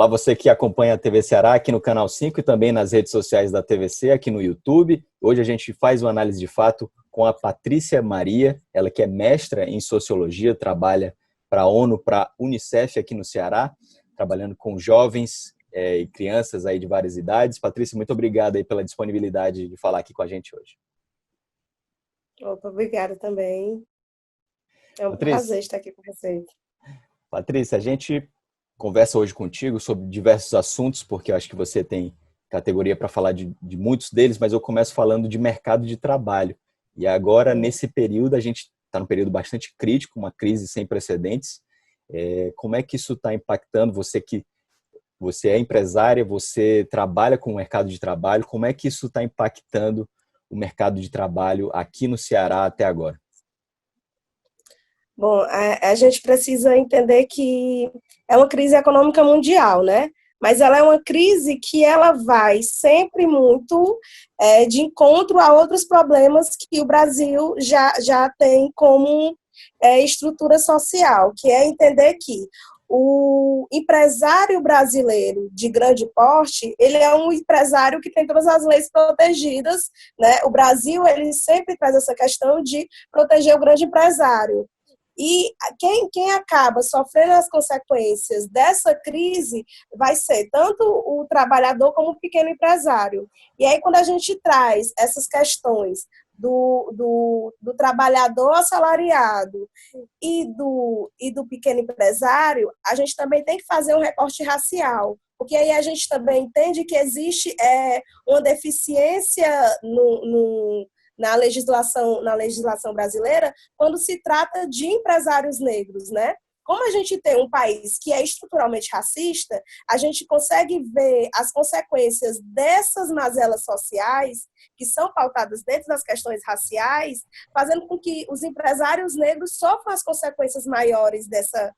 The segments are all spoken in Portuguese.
Olá, você que acompanha a TV Ceará aqui no Canal 5 e também nas redes sociais da TVC, aqui no YouTube. Hoje a gente faz uma análise de fato com a Patrícia Maria, ela que é mestra em Sociologia, trabalha para a ONU, para a Unicef aqui no Ceará, trabalhando com jovens e crianças aí de várias idades. Patrícia, muito obrigado aí pela disponibilidade de falar aqui com a gente hoje. Opa, obrigada também. É um Patrícia, prazer estar aqui com vocês. Patrícia, a gente conversa hoje contigo sobre diversos assuntos, porque eu acho que você tem categoria para falar de muitos deles, mas eu começo falando de mercado de trabalho. E agora, nesse período, a gente está num período bastante crítico, uma crise sem precedentes. Como é que isso está impactando você é empresária, você trabalha com o mercado de trabalho, como é que isso está impactando o mercado de trabalho aqui no Ceará até agora? Bom, a gente precisa entender que é uma crise econômica mundial, né? Mas ela é uma crise que ela vai sempre muito de encontro a outros problemas que o Brasil já tem como estrutura social, que é entender que o empresário brasileiro de grande porte, ele é um empresário que tem todas as leis protegidas, né? O Brasil, ele sempre traz essa questão de proteger o grande empresário. E quem acaba sofrendo as consequências dessa crise vai ser tanto o trabalhador como o pequeno empresário. E aí, quando a gente traz essas questões do trabalhador assalariado e do pequeno empresário, a gente também tem que fazer um recorte racial, porque aí a gente também entende que existe uma deficiência na legislação brasileira quando se trata de empresários negros, né? Como a gente tem um país que é estruturalmente racista, a gente consegue ver as consequências dessas mazelas sociais, que são pautadas dentro das questões raciais, fazendo com que os empresários negros sofram as consequências maiores dessa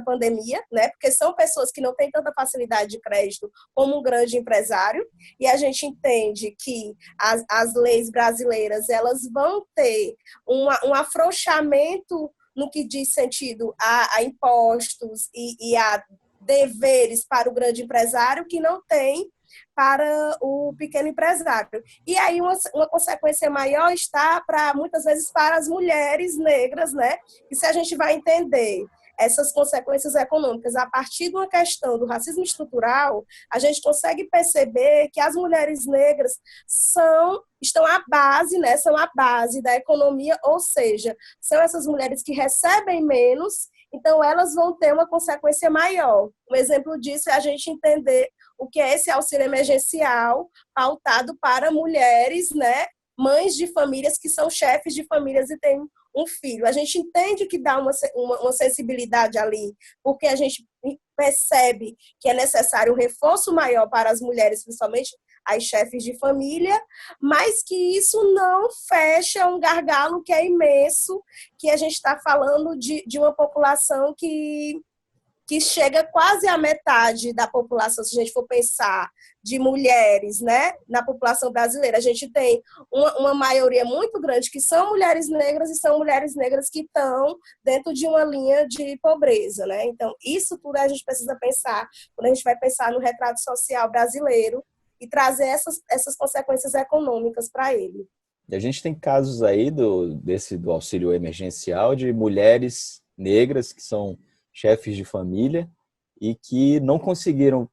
pandemia, né? Porque são pessoas que não têm tanta facilidade de crédito como um grande empresário, e a gente entende que as leis brasileiras elas vão ter um afrouxamento no que diz sentido a impostos e a deveres para o grande empresário que não tem para o pequeno empresário. E aí uma consequência maior está muitas vezes para as mulheres negras, né? E se a gente vai entender essas consequências econômicas a partir de uma questão do racismo estrutural, a gente consegue perceber que as mulheres negras estão à base, né, são a base da economia, ou seja, são essas mulheres que recebem menos, então elas vão ter uma consequência maior. Um exemplo disso é a gente entender o que é esse auxílio emergencial pautado para mulheres, né, mães de famílias que são chefes de famílias e têm um filho. A gente entende que dá uma sensibilidade ali, porque a gente percebe que é necessário um reforço maior para as mulheres, principalmente as chefes de família, mas que isso não fecha um gargalo que é imenso, que a gente está falando de uma população que chega quase à metade da população, se a gente for pensar de mulheres, né, na população brasileira. A gente tem uma maioria muito grande que são mulheres negras e são mulheres negras que estão dentro de uma linha de pobreza, né? Então, isso tudo a gente precisa pensar quando a gente vai pensar no retrato social brasileiro e trazer essas consequências econômicas para ele. E a gente tem casos aí do auxílio emergencial de mulheres negras que são chefes de família e que não conseguiram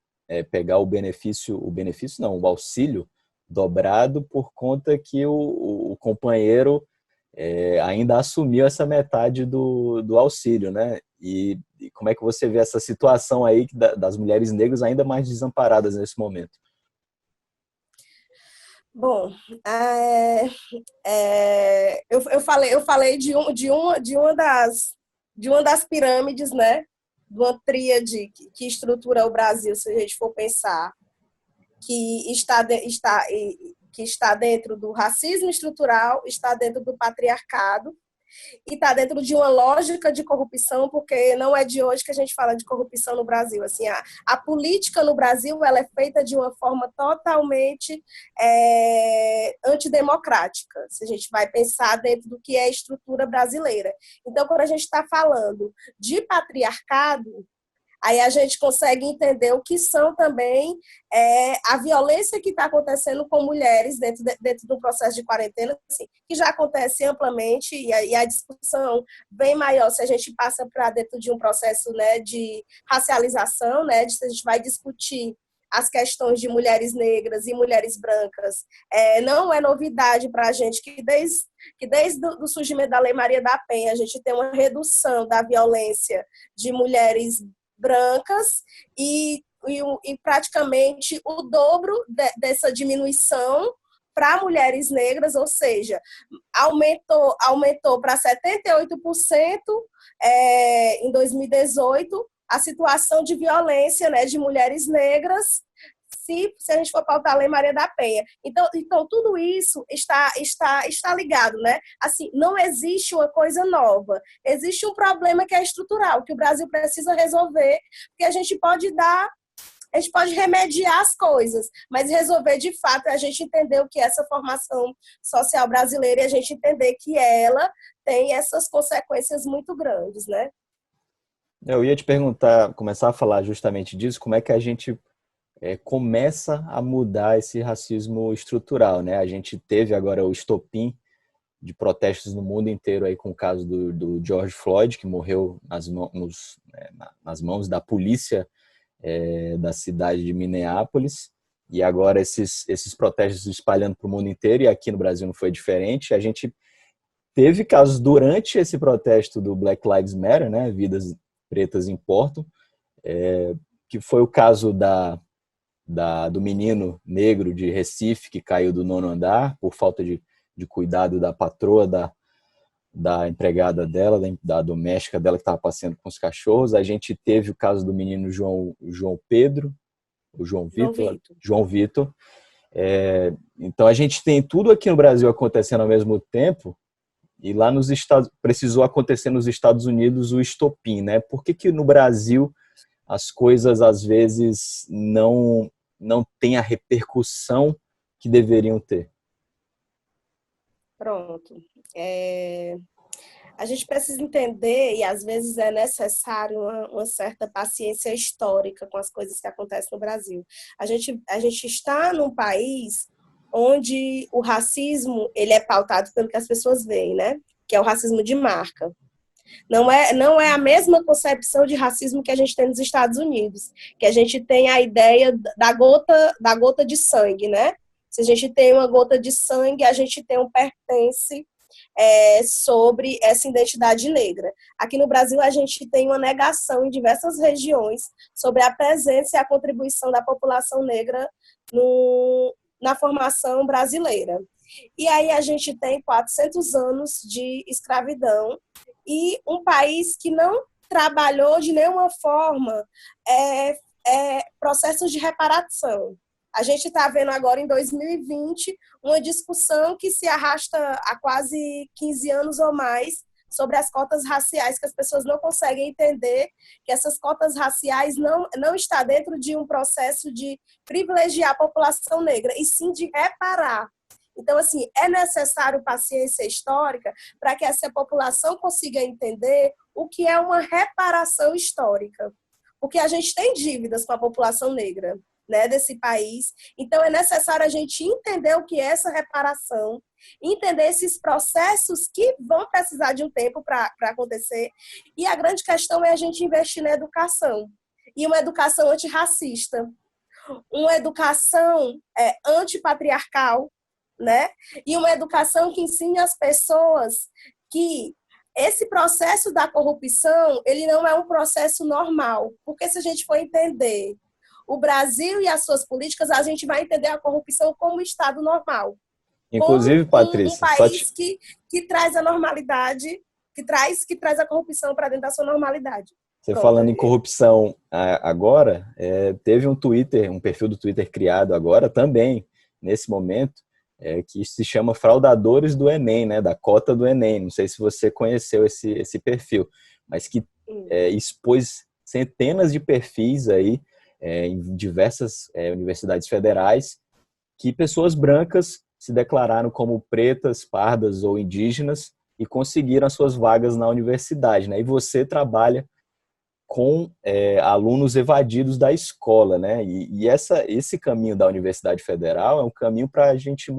pegar o auxílio dobrado por conta que o companheiro ainda assumiu essa metade do auxílio, né? E como é que você vê essa situação aí das mulheres negras ainda mais desamparadas nesse momento? Bom, eu falei de uma das pirâmides, né? De uma tríade que estrutura o Brasil, se a gente for pensar, que está dentro do racismo estrutural, está dentro do patriarcado e está dentro de uma lógica de corrupção, porque não é de hoje que a gente fala de corrupção no Brasil. Assim, a política no Brasil ela é feita de uma forma totalmente antidemocrática, se a gente vai pensar dentro do que é a estrutura brasileira. Então, quando a gente está falando de patriarcado, Aí a gente consegue entender o que são também a violência que está acontecendo com mulheres dentro do processo de quarentena, assim, que já acontece amplamente, e a discussão bem maior se a gente passa para dentro de um processo, né, de racialização, né, se a gente vai discutir as questões de mulheres negras e mulheres brancas. Não é novidade para a gente que desde o surgimento da Lei Maria da Penha, a gente tem uma redução da violência de mulheres brancas e praticamente o dobro dessa diminuição para mulheres negras, ou seja, aumentou para 78% em 2018 a situação de violência, né, de mulheres negras, se a gente for pautar a Lei Maria da Penha. Então tudo isso está ligado, né? Assim, não existe uma coisa nova. Existe um problema que é estrutural, que o Brasil precisa resolver, porque a gente pode remediar as coisas, mas resolver de fato é a gente entender o que é essa formação social brasileira e a gente entender que ela tem essas consequências muito grandes, né? Eu ia te perguntar, começar a falar justamente disso, como é que a gente começa a mudar esse racismo estrutural, né? A gente teve agora o estopim de protestos no mundo inteiro aí com o caso do George Floyd, que morreu nas mãos da polícia da cidade de Minneapolis, e agora esses protestos espalhando para o mundo inteiro, e aqui no Brasil não foi diferente. A gente teve casos durante esse protesto do Black Lives Matter, né? Vidas pretas importam, que foi o caso do menino negro de Recife que caiu do 9º andar por falta de cuidado da patroa, da empregada dela, da doméstica dela que estava passeando com os cachorros. A gente teve o caso do menino João Pedro, o João Vitor. Então a gente tem tudo aqui no Brasil acontecendo ao mesmo tempo, e lá nos Estados precisou acontecer nos Estados Unidos o estopim, né? Por que no Brasil as coisas às vezes não têm a repercussão que deveriam ter? Pronto. A gente precisa entender, e às vezes é necessário uma certa paciência histórica com as coisas que acontecem no Brasil. A gente está num país onde o racismo ele é pautado pelo que as pessoas veem, né? Que é o racismo de marca. Não é a mesma concepção de racismo que a gente tem nos Estados Unidos, que a gente tem a ideia da gota de sangue, né? Se a gente tem uma gota de sangue, a gente tem um pertence sobre essa identidade negra. Aqui no Brasil, a gente tem uma negação em diversas regiões sobre a presença e a contribuição da população negra na formação brasileira. E aí a gente tem 400 anos de escravidão e um país que não trabalhou de nenhuma forma processos de reparação. A gente está vendo agora, em 2020, uma discussão que se arrasta há quase 15 anos ou mais sobre as cotas raciais, que as pessoas não conseguem entender que essas cotas raciais não está dentro de um processo de privilegiar a população negra, e sim de reparar. Então, assim, é necessário paciência histórica para que essa população consiga entender o que é uma reparação histórica. Porque a gente tem dívidas com a população negra, né, desse país. Então, é necessário a gente entender o que é essa reparação, entender esses processos que vão precisar de um tempo para acontecer. E a grande questão é a gente investir na educação. E uma educação antirracista, uma educação antipatriarcal, né? E uma educação que ensine as pessoas que esse processo da corrupção, ele não é um processo normal. Porque se a gente for entender o Brasil e as suas políticas, a gente vai entender a corrupção como um Estado normal. Inclusive, Patrícia, um país que traz a normalidade, que traz a corrupção para dentro da sua normalidade. Você falando em corrupção agora, teve um perfil do Twitter criado agora também, nesse momento, que se chama Fraudadores do Enem, né, da cota do Enem. Não sei se você conheceu esse perfil, mas que expôs centenas de perfis aí em diversas universidades federais, que pessoas brancas se declararam como pretas, pardas ou indígenas e conseguiram as suas vagas na universidade, né? E você trabalha com alunos evadidos da escola, né? E esse caminho da Universidade Federal é um caminho para a gente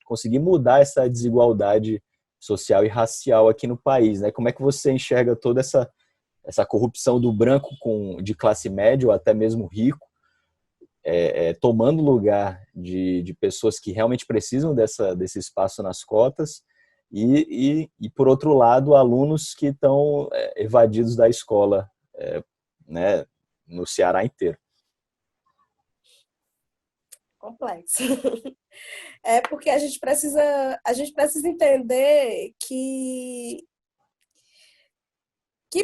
conseguir mudar essa desigualdade social e racial aqui no país, né? Como é que você enxerga toda essa corrupção do branco de classe média ou até mesmo rico, tomando lugar de pessoas que realmente precisam desse espaço nas cotas e, por outro lado, alunos que estão evadidos da escola, né, no Ceará inteiro? Complexo. É porque a gente precisa entender que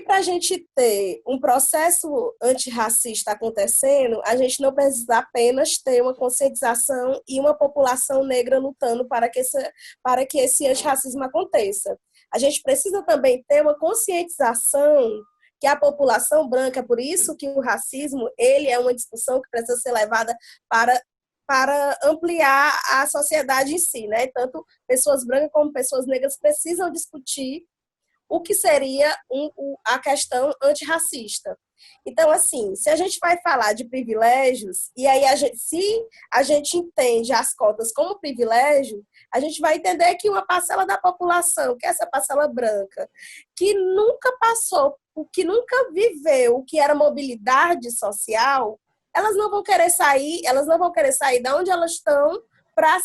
para a gente ter um processo antirracista acontecendo, a gente não precisa apenas ter uma conscientização e uma população negra lutando para que esse antirracismo aconteça. A gente precisa também ter uma conscientização que a população branca, por isso que o racismo ele é uma discussão que precisa ser levada para ampliar a sociedade em si, né? Tanto pessoas brancas como pessoas negras precisam discutir o que seria a questão antirracista. Então, assim, se a gente vai falar de privilégios, e aí se a gente entende as cotas como privilégio, a gente vai entender que uma parcela da população, que é essa parcela branca, que nunca passou, que nunca viveu o que era mobilidade social, elas não vão querer sair de onde elas estão para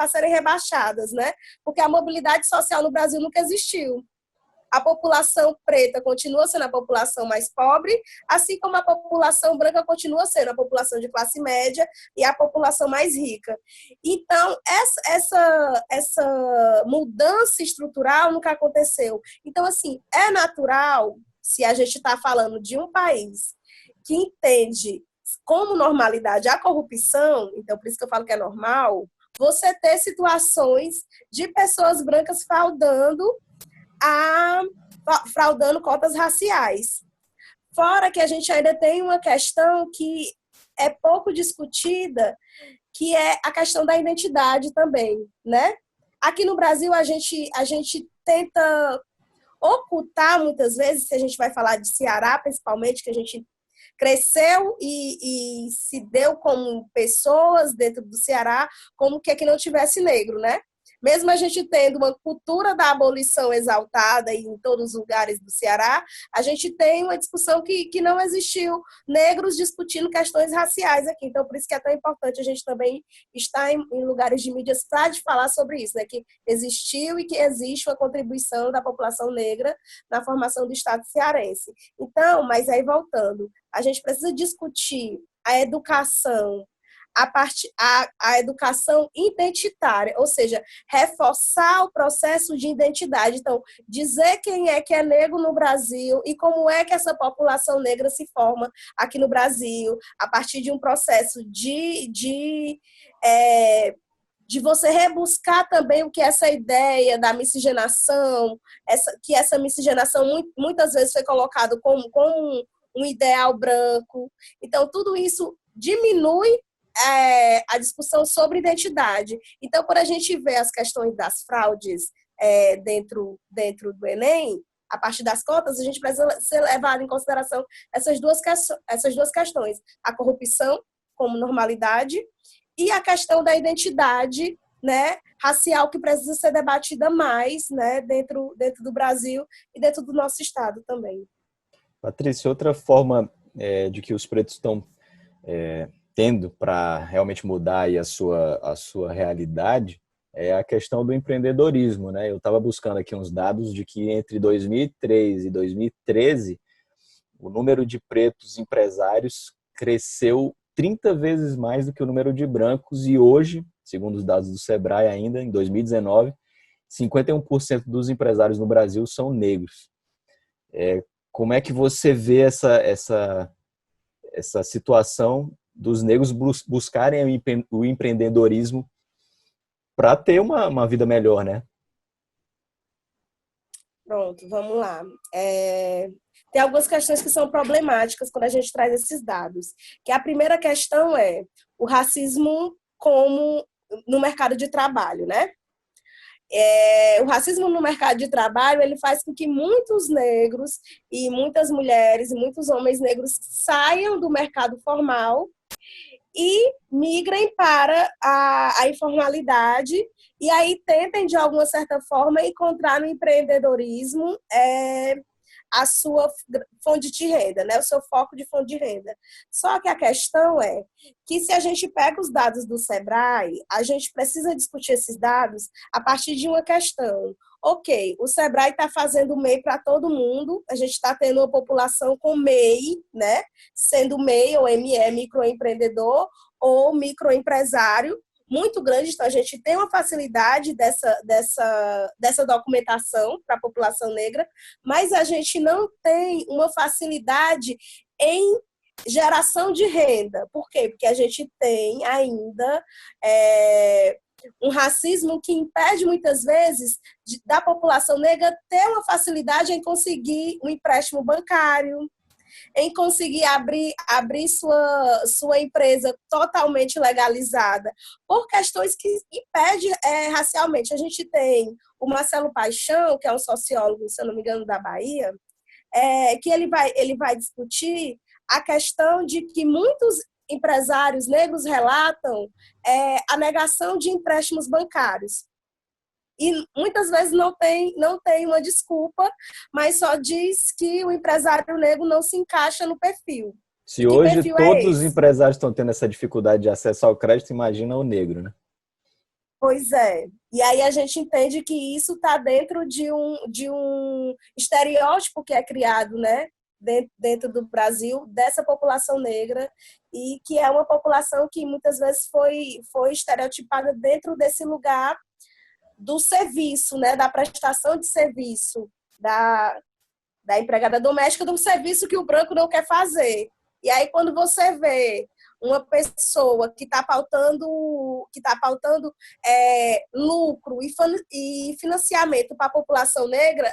serem rebaixadas, né? Porque a mobilidade social no Brasil nunca existiu. A população preta continua sendo a população mais pobre, assim como a população branca continua sendo a população de classe média e a população mais rica. Então, essa mudança estrutural nunca aconteceu. Então, assim, é natural, se a gente está falando de um país que entende como normalidade a corrupção, então por isso que eu falo que é normal, você ter situações de pessoas brancas fraudando cotas raciais. Fora que a gente ainda tem uma questão que é pouco discutida, que é a questão da identidade também, né? Aqui no Brasil, a gente tenta ocultar muitas vezes, se a gente vai falar de Ceará, principalmente, que a gente cresceu e se deu como pessoas dentro do Ceará, como que aqui não tivesse negro, né? Mesmo a gente tendo uma cultura da abolição exaltada em todos os lugares do Ceará, a gente tem uma discussão que não existiu negros discutindo questões raciais aqui. Então, por isso que é tão importante a gente também estar em lugares de mídias para falar sobre isso, né? Que existiu e que existe uma contribuição da população negra na formação do Estado cearense. Então, mas aí voltando, a gente precisa discutir a educação, a educação identitária, ou seja, reforçar o processo de identidade. Então, dizer quem é que é negro no Brasil e como é que essa população negra se forma aqui no Brasil, a partir de um processo de você rebuscar também o que é essa ideia da miscigenação, que essa miscigenação muitas vezes foi colocado como um ideal branco. Então, tudo isso diminui a discussão sobre identidade. Então, quando a gente vê as questões das fraudes dentro do Enem, a partir das cotas, a gente precisa ser levado em consideração essas duas questões. A corrupção como normalidade e a questão da identidade, né, racial, que precisa ser debatida mais, né, dentro do Brasil e dentro do nosso estado também. Patrícia, outra forma de que os pretos estão tendo para realmente mudar aí a sua realidade é a questão do empreendedorismo, né? Eu estava buscando aqui uns dados de que entre 2003 e 2013 o número de pretos empresários cresceu 30 vezes mais do que o número de brancos e hoje, segundo os dados do Sebrae ainda, em 2019, 51% dos empresários no Brasil são negros. Como é que você vê essa situação dos negros buscarem o empreendedorismo para ter uma vida melhor, né? Pronto, vamos lá. Tem algumas questões que são problemáticas quando a gente traz esses dados. Que a primeira questão é o racismo como no mercado de trabalho, né? O racismo no mercado de trabalho, ele faz com que muitos negros e muitas mulheres e muitos homens negros saiam do mercado formal e migrem para a informalidade e aí tentem, de alguma certa forma, encontrar no empreendedorismo a sua fonte de renda, né? O seu foco de fonte de renda. Só que a questão é que se a gente pega os dados do Sebrae, a gente precisa discutir esses dados a partir de uma questão. Ok, o Sebrae está fazendo MEI para todo mundo, a gente está tendo uma população com MEI, né? Sendo MEI ou ME, microempreendedor ou microempresário, muito grande, então a gente tem uma facilidade dessa documentação para a população negra, mas a gente não tem uma facilidade em geração de renda. Por quê? Porque a gente tem ainda um racismo que impede muitas vezes da população negra ter uma facilidade em conseguir um empréstimo bancário, em conseguir abrir sua empresa totalmente legalizada, por questões que impedem racialmente. A gente tem o Marcelo Paixão, que é um sociólogo, se eu não me engano, da Bahia, que ele vai discutir a questão de que muitos empresários negros relatam a negação de empréstimos bancários. E muitas vezes não tem uma desculpa, mas só diz que o empresário negro não se encaixa no perfil. Se hoje todos os empresários estão tendo essa dificuldade de acesso ao crédito, imagina o negro, né? Pois é. E aí a gente entende que isso está dentro de um estereótipo que é criado, né? Dentro do Brasil, dessa população negra, e que é uma população que muitas vezes foi estereotipada dentro desse lugar do serviço, né, da prestação de serviço, da empregada doméstica, de um serviço que o branco não quer fazer. E aí, quando você vê uma pessoa que está pautando lucro e financiamento para a população negra,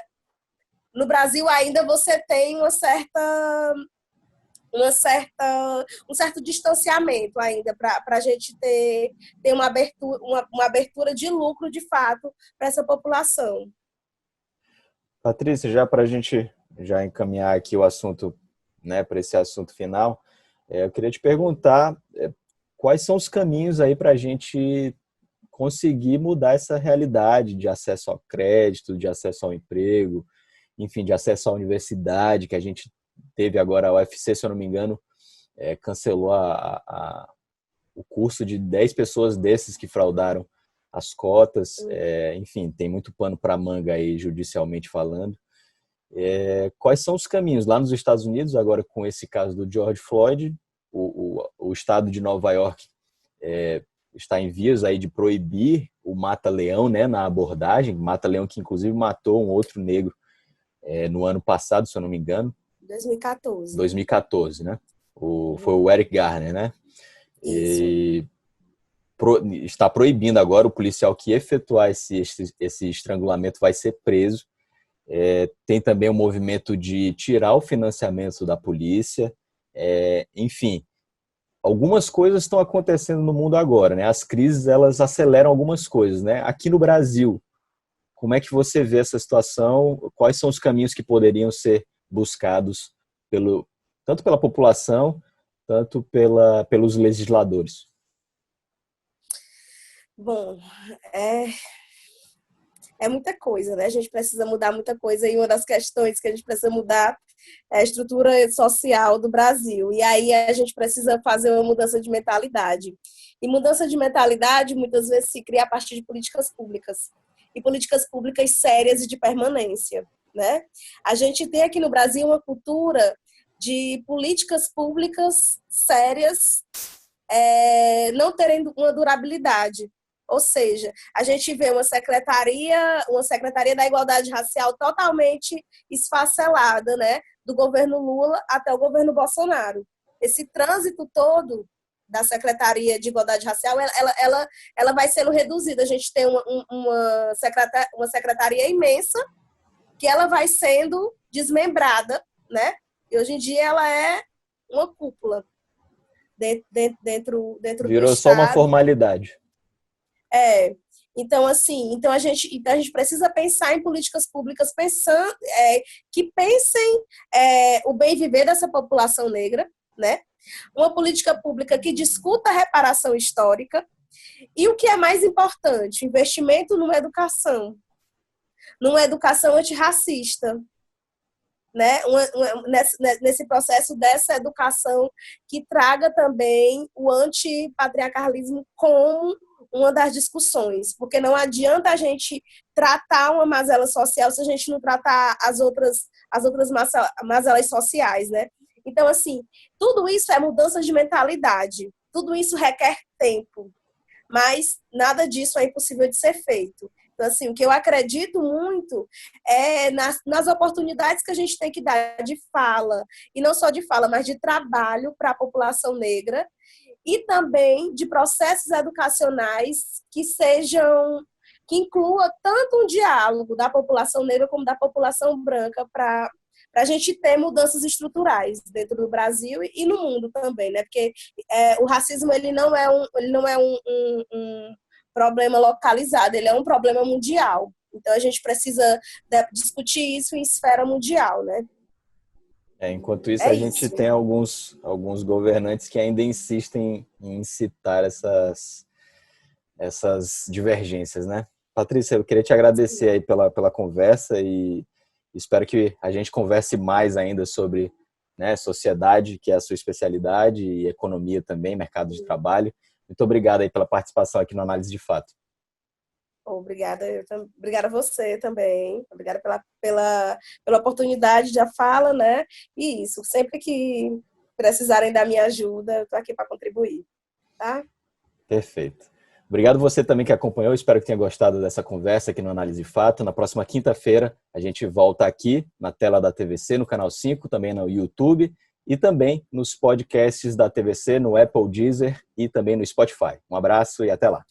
no Brasil ainda você tem um certo distanciamento ainda para a gente ter uma abertura de lucro, de fato, para essa população. Patrícia, já para a gente já encaminhar aqui o assunto, né, para esse assunto final, eu queria te perguntar quais são os caminhos aí para a gente conseguir mudar essa realidade de acesso ao crédito, de acesso ao emprego, enfim, de acesso à universidade, que a gente teve agora, a UFC, se eu não me engano, cancelou o curso de 10 pessoas desses que fraudaram as cotas. Enfim, tem muito pano para manga aí, judicialmente falando. Quais são os caminhos? Lá nos Estados Unidos, agora com esse caso do George Floyd, o estado de Nova York está em vias aí de proibir o mata-leão, né, na abordagem, mata-leão que inclusive matou um outro negro no ano passado, se eu não me engano. 2014, né? Foi o Eric Garner, né? Isso. E está proibindo agora o policial que efetuar esse estrangulamento vai ser preso. Tem também o movimento de tirar o financiamento da polícia. Enfim, algumas coisas estão acontecendo no mundo agora, né? As crises, elas aceleram algumas coisas, né? Aqui no Brasil, como é que você vê essa situação? Quais são os caminhos que poderiam ser buscados tanto pela população, tanto pelos legisladores? Bom, é muita coisa, né? A gente precisa mudar muita coisa, e uma das questões que a gente precisa mudar é a estrutura social do Brasil. E aí a gente precisa fazer uma mudança de mentalidade. E mudança de mentalidade muitas vezes se cria a partir de políticas públicas. E políticas públicas sérias e de permanência, né? A gente tem aqui no Brasil uma cultura de políticas públicas sérias não terem uma durabilidade. Ou seja, a gente vê uma secretaria da igualdade racial totalmente esfacelada, né? Do governo Lula até o governo Bolsonaro. Esse trânsito todo da Secretaria de Igualdade Racial, ela vai sendo reduzida. A gente tem uma secretaria imensa que ela vai sendo desmembrada, né? E hoje em dia ela é uma cúpula dentro do Virou Estado. só uma formalidade. Então, assim, a gente precisa pensar em políticas públicas que pensem o bem viver dessa população negra, né? Uma política pública que discuta a reparação histórica e o que é mais importante, investimento numa educação antirracista, né? Nesse processo dessa educação que traga também o antipatriarcalismo como uma das discussões, porque não adianta a gente tratar uma mazela social se a gente não tratar as outras mazelas sociais, né? Então, assim, tudo isso é mudança de mentalidade, tudo isso requer tempo, mas nada disso é impossível de ser feito. Então, assim, o que eu acredito muito é nas oportunidades que a gente tem que dar de fala, e não só de fala, mas de trabalho para a população negra, e também de processos educacionais que inclua tanto um diálogo da população negra como da população branca para a gente ter mudanças estruturais dentro do Brasil e no mundo também, né? Porque o racismo ele não é um problema localizado, ele é um problema mundial. Então a gente precisa discutir isso em esfera mundial, né? Enquanto isso, a gente tem alguns governantes que ainda insistem em citar essas divergências, né? Patrícia, eu queria te agradecer aí pela conversa e espero que a gente converse mais ainda sobre, né, sociedade, que é a sua especialidade, e economia também, mercado de trabalho. Muito obrigado aí pela participação aqui no Análise de Fato. Obrigada a você também. Obrigada pela oportunidade de fala, né? E isso, sempre que precisarem da minha ajuda, eu estou aqui para contribuir, tá? Perfeito. Obrigado você também que acompanhou. Espero que tenha gostado dessa conversa aqui no Análise de Fato. Na próxima quinta-feira, a gente volta aqui na tela da TVC, no canal 5, também no YouTube e também nos podcasts da TVC, no Apple, Deezer e também no Spotify. Um abraço e até lá.